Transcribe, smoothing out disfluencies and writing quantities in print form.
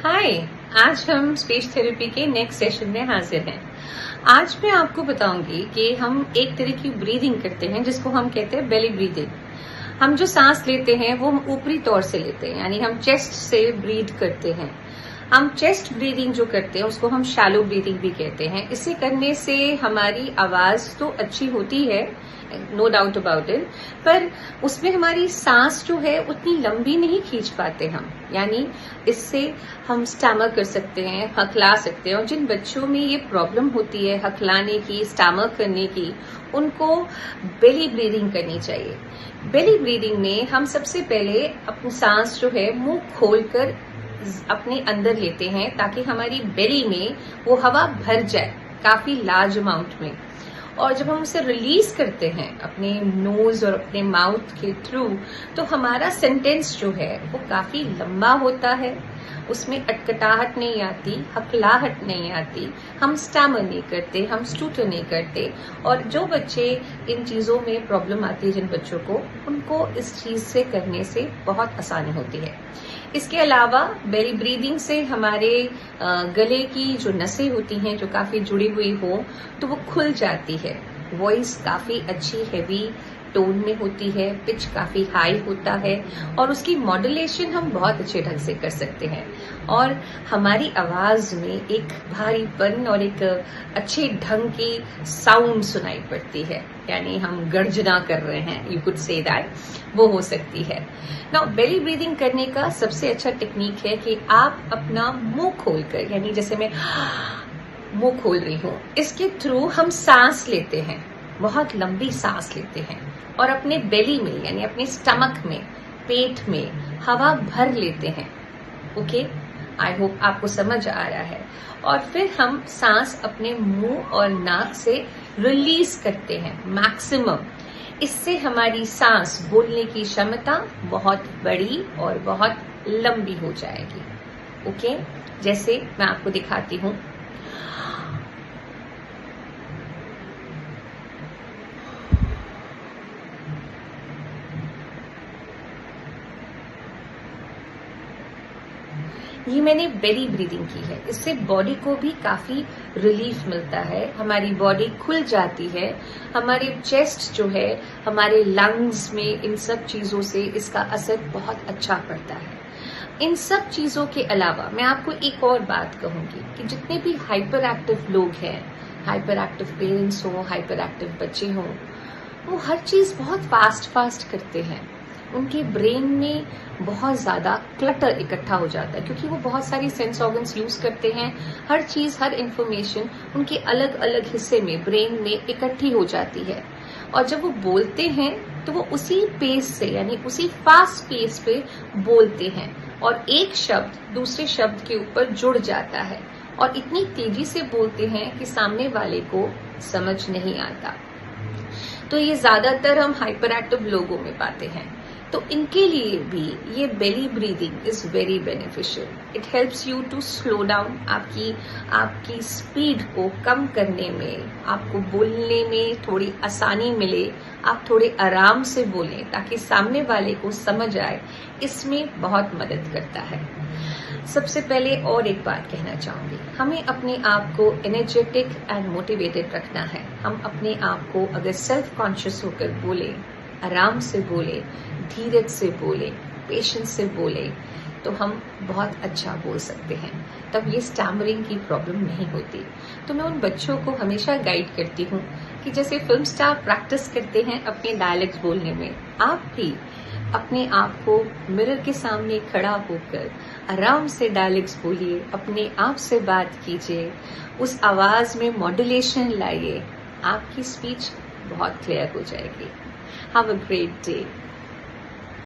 हाय। आज हम speech therapy के नेक्स्ट सेशन में हाजिर हैं। आज मैं आपको बताऊंगी कि हम एक तरह की ब्रीदिंग करते हैं जिसको हम कहते हैं बेली ब्रीदिंग। हम जो सांस लेते हैं वो हम ऊपरी तौर से लेते हैं, यानी हम चेस्ट से ब्रीथ करते हैं। हम चेस्ट ब्रीदिंग जो करते हैं उसको हम शैलो ब्रीदिंग भी कहते हैं। इसे करने से हमारी आवाज तो अच्छी होती है, नो डाउट अबाउट इट, पर उसमें हमारी सांस जो है उतनी लंबी नहीं खींच पाते हम। यानी इससे हम स्टैमर कर सकते हैं, हकला सकते हैं। और जिन बच्चों में ये प्रॉब्लम होती है हकलाने की, स्टैमर करने की, उनको बेली ब्रीदिंग करनी चाहिए। बेली ब्रीदिंग में हम सबसे पहले अपनी सांस जो है मुंह खोलकर अपने अंदर लेते हैं ताकि हमारी बेली में वो हवा भर जाए काफी लार्ज अमाउंट में। और जब हम उसे रिलीज करते हैं अपने नोज और अपने माउथ के थ्रू, तो हमारा सेंटेंस जो है वो काफी लंबा होता है, उसमें अटकटाहट नहीं आती, हकलाहट नहीं आती, हम स्टैमर नहीं करते, हम स्टूटर नहीं करते। और जो बच्चे इन चीजों में प्रॉब्लम आती है, जिन बच्चों को, उनको इस चीज से करने से बहुत आसानी होती है। इसके अलावा बेली ब्रीदिंग से हमारे गले की जो नसें होती हैं जो काफी जुड़ी हुई हो, तो वो खुल जाती है। वॉइस काफी अच्छी हैवी टोन में होती है, पिच काफी हाई होता है और उसकी मॉड्यूलेशन हम बहुत अच्छे ढंग से कर सकते हैं। और हमारी आवाज में एक भारीपन और एक अच्छे ढंग की साउंड सुनाई पड़ती है, यानी हम गर्जना कर रहे हैं, यू कुड से दैट, वो हो सकती है। नाउ बेली ब्रीदिंग करने का सबसे अच्छा टेक्निक है कि आप अपना मुंह खोलकर, यानी जैसे मैं मुंह खोल रही हूं, इसके थ्रू हम सांस लेते हैं, बहुत लंबी सांस लेते हैं और अपने बेली में, यानी अपने स्टमक में, पेट में हवा भर लेते हैं। ओके, आई होप आपको समझ आ रहा है। और फिर हम सांस अपने मुंह और नाक से रिलीज करते हैं मैक्सिमम। इससे हमारी सांस बोलने की क्षमता बहुत बड़ी और बहुत लंबी हो जाएगी। ओके, जैसे मैं आपको दिखाती हूं। ये मैंने बेली ब्रीदिंग की है। इससे बॉडी को भी काफी रिलीफ मिलता है, हमारी बॉडी खुल जाती है, हमारे चेस्ट जो है, हमारे लंग्स में, इन सब चीजों से इसका असर बहुत अच्छा पड़ता है। इन सब चीजों के अलावा मैं आपको एक और बात कहूंगी कि जितने भी हाइपर एक्टिव लोग हैं, हाइपर एक्टिव पेरेंट्स हो, हाइपर एक्टिव बच्चे हों, वो हर चीज बहुत फास्ट करते हैं। उनके ब्रेन में बहुत ज्यादा क्लटर इकट्ठा हो जाता है क्योंकि वो बहुत सारी सेंस ऑर्गन्स यूज करते हैं। हर चीज, हर इंफॉर्मेशन उनके अलग अलग हिस्से में, ब्रेन में इकट्ठी हो जाती है। और जब वो बोलते हैं तो वो उसी पेस से, यानी उसी फास्ट पेस पे बोलते हैं और एक शब्द दूसरे शब्द के ऊपर जुड़ जाता है और इतनी तेजी से बोलते हैं कि सामने वाले को समझ नहीं आता। तो ये ज्यादातर हम हाइपर एक्टिव लोगों में पाते हैं। तो इनके लिए भी ये belly breathing is very beneficial. It helps you to slow down, आपकी स्पीड को कम करने में, आपको बोलने में थोड़ी आसानी मिले, आप थोड़े आराम से बोलें ताकि सामने वाले को समझ आए। इसमें बहुत मदद करता है। सबसे पहले और एक बात कहना चाहूंगी, हमें अपने आप को एनर्जेटिक एंड मोटिवेटेड रखना है। हम अपने आप को अगर सेल्फ कॉन्शियस होकर बोले, आराम से बोले, धीरज से बोले, पेशेंस से बोले, तो हम बहुत अच्छा बोल सकते हैं। तब ये स्टैमरिंग की प्रॉब्लम नहीं होती। तो मैं उन बच्चों को हमेशा गाइड करती हूँ कि जैसे फिल्म स्टार प्रैक्टिस करते हैं अपने डायलॉग्स बोलने में, आप भी अपने आप को मिरर के सामने खड़ा होकर आराम से डायलॉग्स बोलिए, अपने आप से बात कीजिए, उस आवाज में मॉड्यूलेशन लाइए, आपकी स्पीच बहुत क्लियर हो जाएगी। Have a great day.